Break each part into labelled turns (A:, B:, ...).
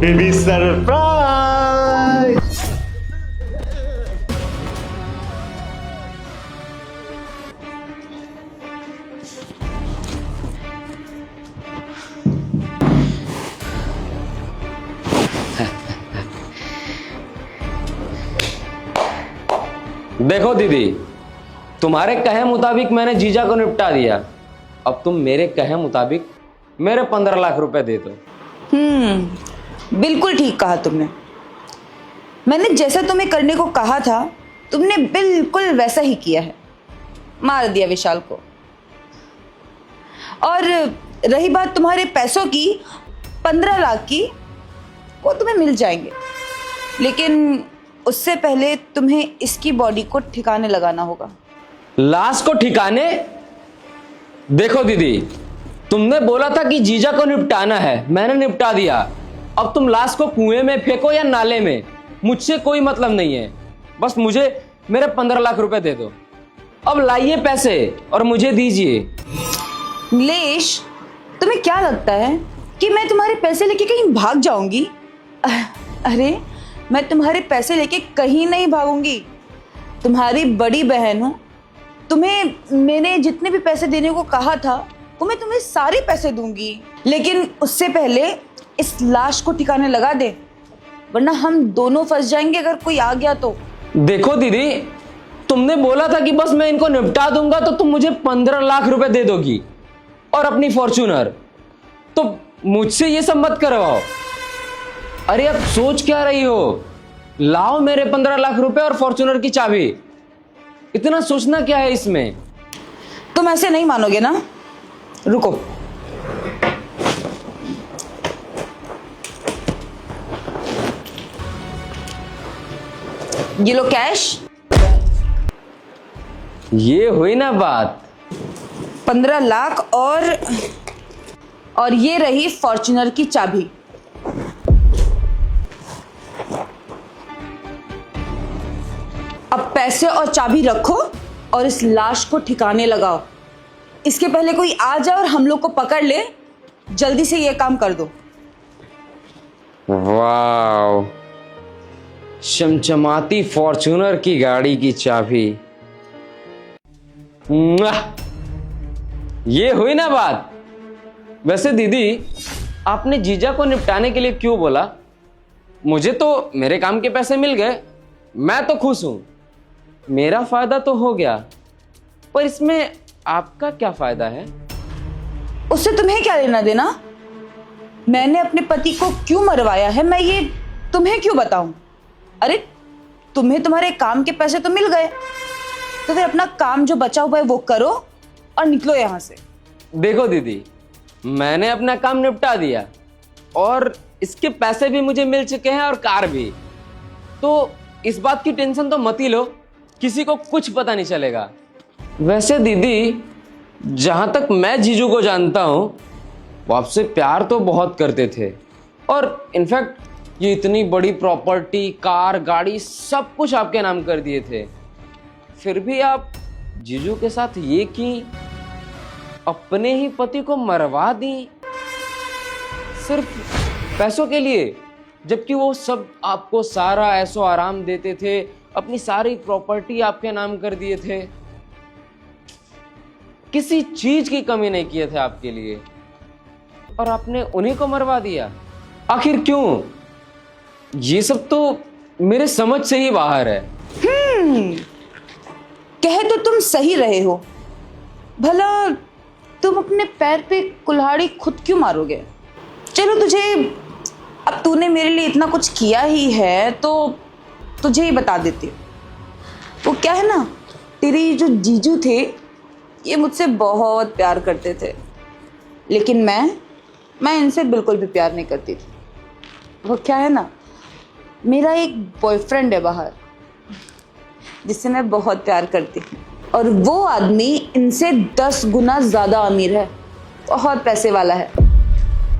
A: Baby surprise.
B: देखो दीदी, तुम्हारे कहे मुताबिक मैंने जीजा को निपटा दिया। अब तुम मेरे कहे मुताबिक मेरे 15 लाख रुपए दे दो।
C: बिल्कुल ठीक कहा तुमने। मैंने जैसा तुम्हें करने को कहा था तुमने बिल्कुल वैसा ही किया है, मार दिया विशाल को। और रही बात तुम्हारे पैसों की, 15 लाख की, वो तुम्हें मिल जाएंगे, लेकिन उससे पहले तुम्हें इसकी बॉडी को ठिकाने लगाना होगा।
B: लाश को ठिकाने? देखो दीदी, तुमने बोला था कि जीजा को निपटाना है, मैंने निपटा दिया। अब तुम लाश को कुएं में फेंको या नाले में, मुझसे कोई मतलब नहीं है। बस मुझे मेरे 15 लाख रुपए दे दो। अब लाइए पैसे और मुझे दीजिए।
C: नीलेश, तुम्हें क्या लगता है कि मैं तुम्हारे पैसे लेके कहीं भाग जाऊंगी? अरे मैं तुम्हारे पैसे लेके कहीं नहीं भागूंगी। तुम्हारी बड़ी बहन हूँ, तुम्हें मैंने जितने भी पैसे देने को कहा था वो मैं तुम्हें सारे पैसे दूंगी, लेकिन उससे पहले इस लाश को ठिकाने लगा दे, वरना हम दोनों फंस जाएंगे अगर कोई आ गया तो।
B: देखो दीदी, तुमने बोला था कि बस मैं इनको निपटा दूंगा तो तुम मुझे 15 लाख रुपए दे दोगी और अपनी फॉर्च्यूनर। तो मुझसे ये सब मत करवाओ। अरे अब सोच क्या रही हो? लाओ मेरे 15 लाख रुपए और फॉर्च्यूनर की चाबी। इतना सोचना क्या है इसमें?
C: तुम ऐसे नहीं मानोगे ना? रुको, ये लो कैश।
B: ये हुई ना बात।
C: 15 लाख और ये रही फॉर्च्यूनर की चाबी। अब पैसे और चाबी रखो और इस लाश को ठिकाने लगाओ। इसके पहले कोई आ जाए और हम लोग को पकड़ ले, जल्दी से ये काम कर दो।
B: वाव, चमचमाती फॉर्च्यूनर की गाड़ी की चाबी। ये हुई ना बात। वैसे दीदी, आपने जीजा को निपटाने के लिए क्यों बोला? मुझे तो मेरे काम के पैसे मिल गए, मैं तो खुश हूं, मेरा फायदा तो हो गया, पर इसमें आपका क्या फायदा है?
C: उससे तुम्हें क्या लेना देना? मैंने अपने पति को क्यों मरवाया है मैं ये तुम्हें क्यों बताऊं? अरे तुम्हें तुम्हारे काम के पैसे तो मिल गए, तो फिर अपना काम जो बचा हुआ है वो करो और निकलो यहां से।
B: देखो दीदी, मैंने अपना काम निपटा दिया और इसके पैसे भी मुझे मिल चुके हैं और कार भी। तो इस बात की टेंशन तो मत ही लो, किसी को कुछ पता नहीं चलेगा। वैसे दीदी, जहां तक मैं जीजू को जानता हूं, वो आपसे प्यार तो बहुत करते थे और इनफैक्ट ये इतनी बड़ी प्रॉपर्टी, कार, गाड़ी सब कुछ आपके नाम कर दिए थे। फिर भी आप जीजू के साथ ये की, अपने ही पति को मरवा दी सिर्फ पैसों के लिए, जबकि वो सब आपको सारा ऐसो आराम देते थे, अपनी सारी प्रॉपर्टी आपके नाम कर दिए थे, किसी चीज की कमी नहीं किए थे आपके लिए, और आपने उन्हीं को मरवा दिया। आखिर क्यों? ये सब तो मेरे समझ से ही बाहर है।
C: कहे तो तुम सही रहे हो, भला तुम अपने पैर पे कुल्हाड़ी खुद क्यों मारोगे? चलो अब तूने मेरे लिए इतना कुछ किया ही है तो तुझे ही बता देती हूँ। वो क्या है ना, तेरी जो जीजू थे ये मुझसे बहुत प्यार करते थे, लेकिन मैं इनसे बिल्कुल भी प्यार नहीं करती थी। वो क्या है ना, मेरा एक बॉयफ्रेंड है बाहर जिससे मैं बहुत प्यार करती हूँ, और वो आदमी इनसे 10 गुना ज़्यादा अमीर है, बहुत पैसे वाला है,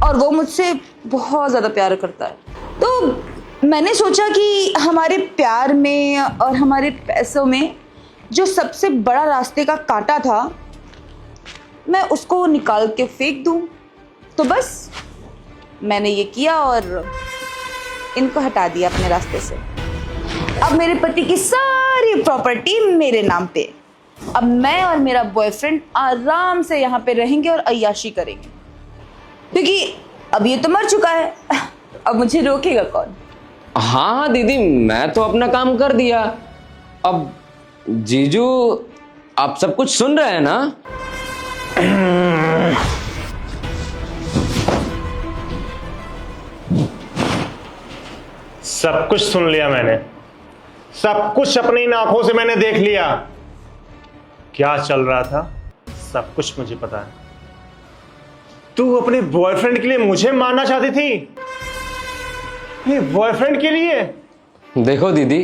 C: और वो मुझसे बहुत ज़्यादा प्यार करता है। तो मैंने सोचा कि हमारे प्यार में और हमारे पैसों में जो सबसे बड़ा रास्ते का कांटा था, मैं उसको निकाल के फेंक दूं। तो बस मैंने ये किया और इनको हटा दिया अपने रास्ते से। अब मेरे पति की सारी प्रॉपर्टी मेरे नाम पे। अब मैं और मेरा बॉयफ्रेंड आराम से यहाँ पे रहेंगे और अय्याशी करेंगे, क्योंकि अब ये तो मर चुका है। अब मुझे रोकेगा कौन?
B: हाँ हाँ दीदी, मैं तो अपना काम कर दिया। अब जीजू आप सब कुछ सुन रहे हैं ना?
A: सब कुछ सुन लिया मैंने, सब कुछ अपनी इन आंखों से मैंने देख लिया। क्या चल रहा था सब कुछ मुझे पता है। तू अपने बॉयफ्रेंड के लिए मुझे मारना चाहती थी? ये बॉयफ्रेंड के लिए?
B: देखो दीदी,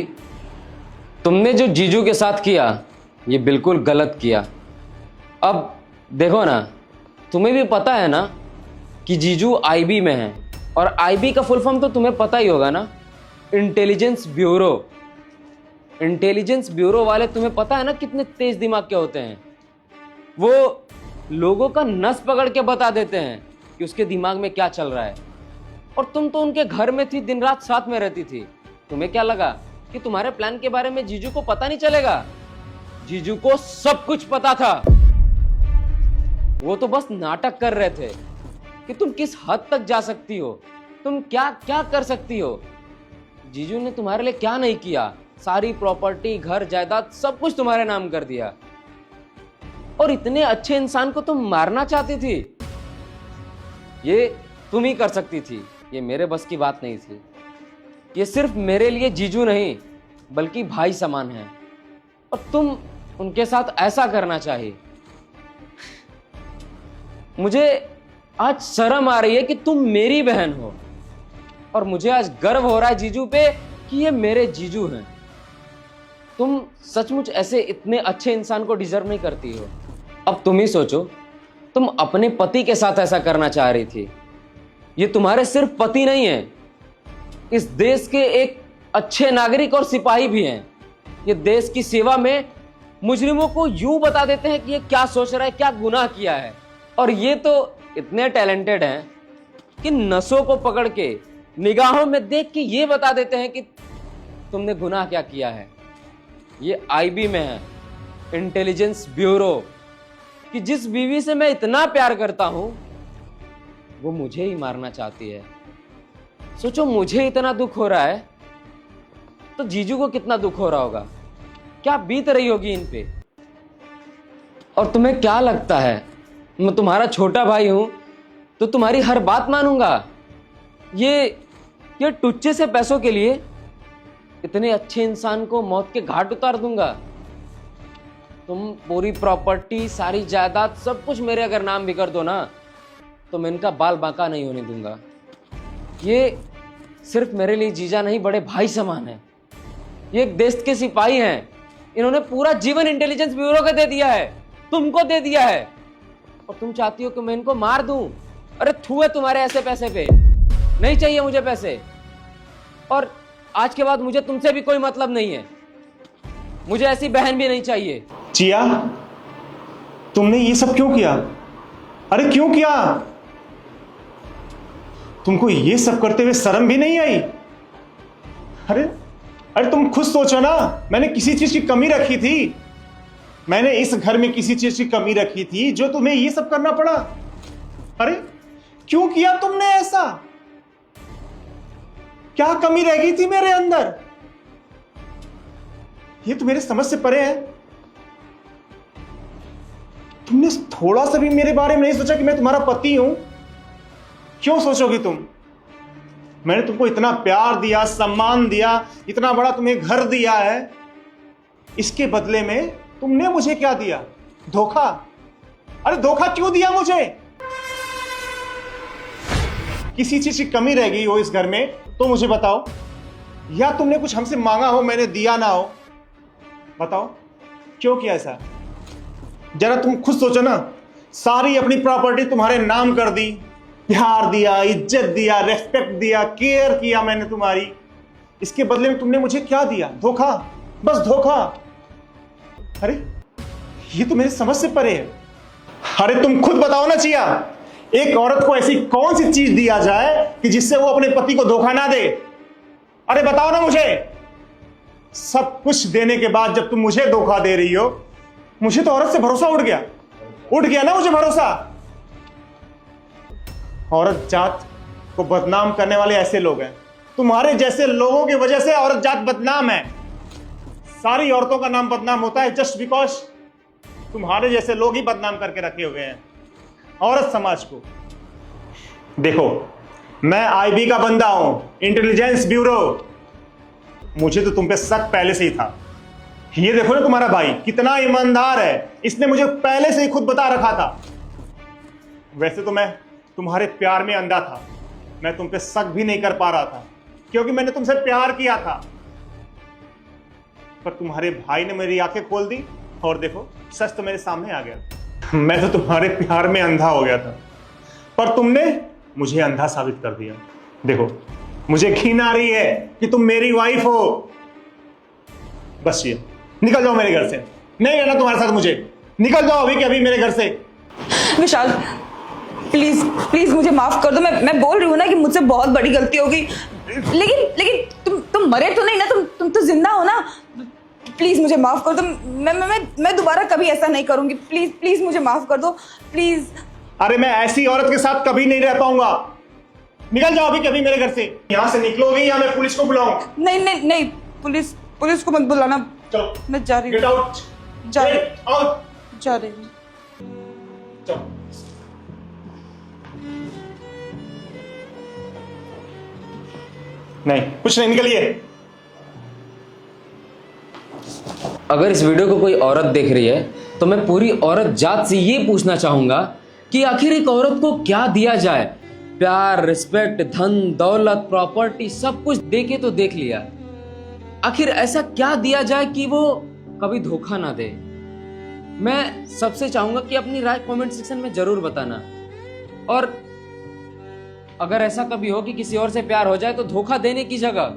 B: तुमने जो जीजू के साथ किया ये बिल्कुल गलत किया। अब देखो ना, तुम्हें भी पता है ना कि जीजू आईबी में है, और आईबी का फुल फॉर्म तो तुम्हें पता ही होगा ना, इंटेलिजेंस ब्यूरो। इंटेलिजेंस ब्यूरो वाले तुम्हें पता है ना कितने तेज दिमाग के होते हैं। वो लोगों का नस पकड़ के बता देते हैं कि उसके दिमाग में क्या चल रहा है। और तुम तो उनके घर में थी, दिन रात साथ में रहती थी। तुम्हें क्या लगा कि तुम्हारे प्लान के बारे में जीजू को पता नहीं चलेगा? जीजू को सब कुछ पता था। वो तो बस नाटक कर रहे थे कि तुम किस हद तक जा सकती हो, तुम क्या क्या कर सकती हो। जीजू ने तुम्हारे लिए क्या नहीं किया, सारी प्रॉपर्टी, घर, जायदाद सब कुछ तुम्हारे नाम कर दिया। और इतने अच्छे इंसान को तुम मारना चाहती थी। ये तुम ही कर सकती थी, ये मेरे बस की बात नहीं थी। ये सिर्फ मेरे लिए जीजू नहीं बल्कि भाई समान है, और तुम उनके साथ ऐसा करना चाहिए। मुझे आज शर्म आ रही है कि तुम मेरी बहन हो, और मुझे आज गर्व हो रहा है जीजू पे कि ये मेरे जीजू हैं। तुम सचमुच ऐसे इतने अच्छे इंसान को डिजर्व नहीं करती हो। अब तुम ही सोचो, तुम अपने पति के साथ ऐसा करना चाह रही थी। ये तुम्हारे सिर्फ पति नहीं है, इस देश के एक अच्छे नागरिक और सिपाही भी हैं। ये देश की सेवा में मुजरिमों को यूं बता देते हैं कि ये क्या सोच रहा है, क्या गुनाह किया है। और ये तो इतने टैलेंटेड हैं कि नसों को पकड़ के, निगाहों में देख के ये बता देते हैं कि तुमने गुनाह क्या किया है। ये आईबी में है, इंटेलिजेंस ब्यूरो, कि जिस बीवी से मैं इतना प्यार करता हूं वो मुझे ही मारना चाहती है। सोचो, मुझे इतना दुख हो रहा है तो जीजू को कितना दुख हो रहा होगा, क्या बीत रही होगी इन पे। और तुम्हें क्या लगता है मैं तुम्हारा छोटा भाई हूं तो तुम्हारी हर बात मानूंगा? ये टुच्चे से पैसों के लिए इतने अच्छे इंसान को मौत के घाट उतार दूंगा? तुम पूरी प्रॉपर्टी, सारी जायदाद, सब कुछ मेरे अगर नाम भी कर दो ना, तो मैं इनका बाल बांका नहीं होने दूंगा। ये सिर्फ मेरे लिए जीजा नहीं, बड़े भाई समान है। ये एक देश के सिपाही हैं। इन्होंने पूरा जीवन इंटेलिजेंस ब्यूरो को दे दिया है, तुमको दे दिया है, और तुम चाहती हो कि मैं इनको मार दूं? अरे थू है तुम्हारे ऐसे पैसे पे, नहीं चाहिए मुझे पैसे। और आज के बाद मुझे तुमसे भी कोई मतलब नहीं है, मुझे ऐसी बहन भी नहीं चाहिए।
A: चिया, तुमने ये सब क्यों किया? अरे क्यों किया? तुमको ये सब करते हुए शर्म भी नहीं आई? अरे तुम खुद सोचो ना, मैंने किसी चीज की कमी रखी थी? मैंने इस घर में किसी चीज की कमी रखी थी जो तुम्हें ये सब करना पड़ा? अरे क्यों किया तुमने ऐसा? क्या कमी रह गई थी मेरे अंदर? ये तो मेरे समझ से परे है। तुमने थोड़ा सा भी मेरे बारे में नहीं सोचा कि मैं तुम्हारा पति हूं? क्यों सोचोगी तुम? मैंने तुमको इतना प्यार दिया, सम्मान दिया, इतना बड़ा तुम्हें घर दिया है, इसके बदले में तुमने मुझे क्या दिया? धोखा। अरे धोखा क्यों दिया मुझे? किसी चीज की कमी रह गई हो इस घर में तो मुझे बताओ, या तुमने कुछ हमसे मांगा हो मैंने दिया ना हो? बताओ क्यों किया ऐसा? जरा तुम खुद सोचो ना। सारी अपनी प्रॉपर्टी तुम्हारे नाम कर दी, प्यार दिया, इज्जत दिया, रेस्पेक्ट दिया, केयर किया मैंने तुम्हारी। इसके बदले में तुमने मुझे क्या दिया? धोखा, बस धोखा। अरे ये तो मेरे समझ से परे है। अरे तुम खुद बताओ ना चिया, एक औरत को ऐसी कौन सी चीज दिया जाए कि जिससे वो अपने पति को धोखा ना दे? अरे बताओ ना मुझे। सब कुछ देने के बाद जब तुम मुझे धोखा दे रही हो, मुझे तो औरत से भरोसा उठ गया ना मुझे भरोसा। औरत जात को बदनाम करने वाले ऐसे लोग हैं। तुम्हारे जैसे लोगों की वजह से औरत जात बदनाम है। सारी औरतों का नाम बदनाम होता है जस्ट बिकॉज तुम्हारे जैसे लोग ही बदनाम करके रखे हुए हैं औरत समाज को। देखो, मैं आईबी का बंदा हूं, इंटेलिजेंस ब्यूरो। मुझे तो तुम पे शक पहले से ही था। ये देखो ना तुम्हारा भाई कितना ईमानदार है, इसने मुझे पहले से ही खुद बता रखा था। वैसे तो मैं तुम्हारे प्यार में अंधा था, मैं तुम पे शक भी नहीं कर पा रहा था क्योंकि मैंने तुमसे प्यार किया था। पर तुम्हारे भाई ने मेरी आंखें खोल दी और देखो सच तो मेरे सामने आ गया। मैं तो तुम्हारे प्यार में अंधा हो गया था, पर तुमने मुझे अंधा साबित कर दिया। देखो, मुझे घिन आ रही है कि तुम मेरी वाइफ हो। बस ये, निकल जाओ मेरे घर से। नहीं रहना तुम्हारे साथ मुझे। निकल जाओ अभी के अभी मेरे घर से।
C: विशाल, प्लीज प्लीज मुझे माफ कर दो। मैं बोल रही हूँ ना कि मुझसे बहुत बड़ी गलती हो गई, लेकिन तुम मरे तो नहीं ना, तुम तो जिंदा हो ना। प्लीज मुझे माफ कर दो। मैं दोबारा कभी ऐसा नहीं करूंगी। प्लीज प्लीज मुझे माफ कर दो, प्लीज।
A: अरे मैं ऐसी औरत के साथ कभी नहीं रह पाऊंगा। निकल जाओ अभी कभी मेरे घर से। यहां से निकलोगे या मैं पुलिस को बुलाऊं?
C: नहीं नहीं नहीं, पुलिस को मत बुलाना।
A: चलो,
C: मैं जा रही
A: गेट
C: हूँ।
A: आउट।
C: जा रही
A: गेट आउट।
C: जा रही हूँ।
A: चलो। नहीं, कुछ नहीं, निकलिए।
B: अगर इस वीडियो को कोई औरत देख रही है तो मैं पूरी औरत जात से ये पूछना चाहूंगा कि आखिर एक औरत को क्या दिया जाए। प्यार, रिस्पेक्ट, धन दौलत, प्रॉपर्टी सब कुछ देके तो देख लिया, आखिर ऐसा क्या दिया जाए कि वो कभी धोखा ना दे। मैं सबसे चाहूंगा कि अपनी राय कमेंट सेक्शन में जरूर बताना। और अगर ऐसा कभी हो कि किसी और से प्यार हो जाए तो धोखा देने की जगह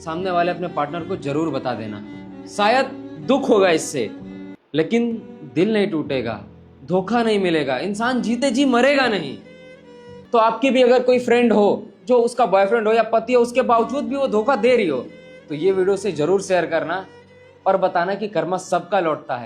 B: सामने वाले अपने पार्टनर को जरूर बता देना। शायद दुख होगा इससे, लेकिन दिल नहीं टूटेगा, धोखा नहीं मिलेगा, इंसान जीते जी मरेगा नहीं। तो आपकी भी अगर कोई फ्रेंड हो जो उसका बॉयफ्रेंड हो या पति हो, उसके बावजूद भी वो धोखा दे रही हो, तो ये वीडियो से जरूर शेयर करना और बताना कि कर्मा सबका लौटता है।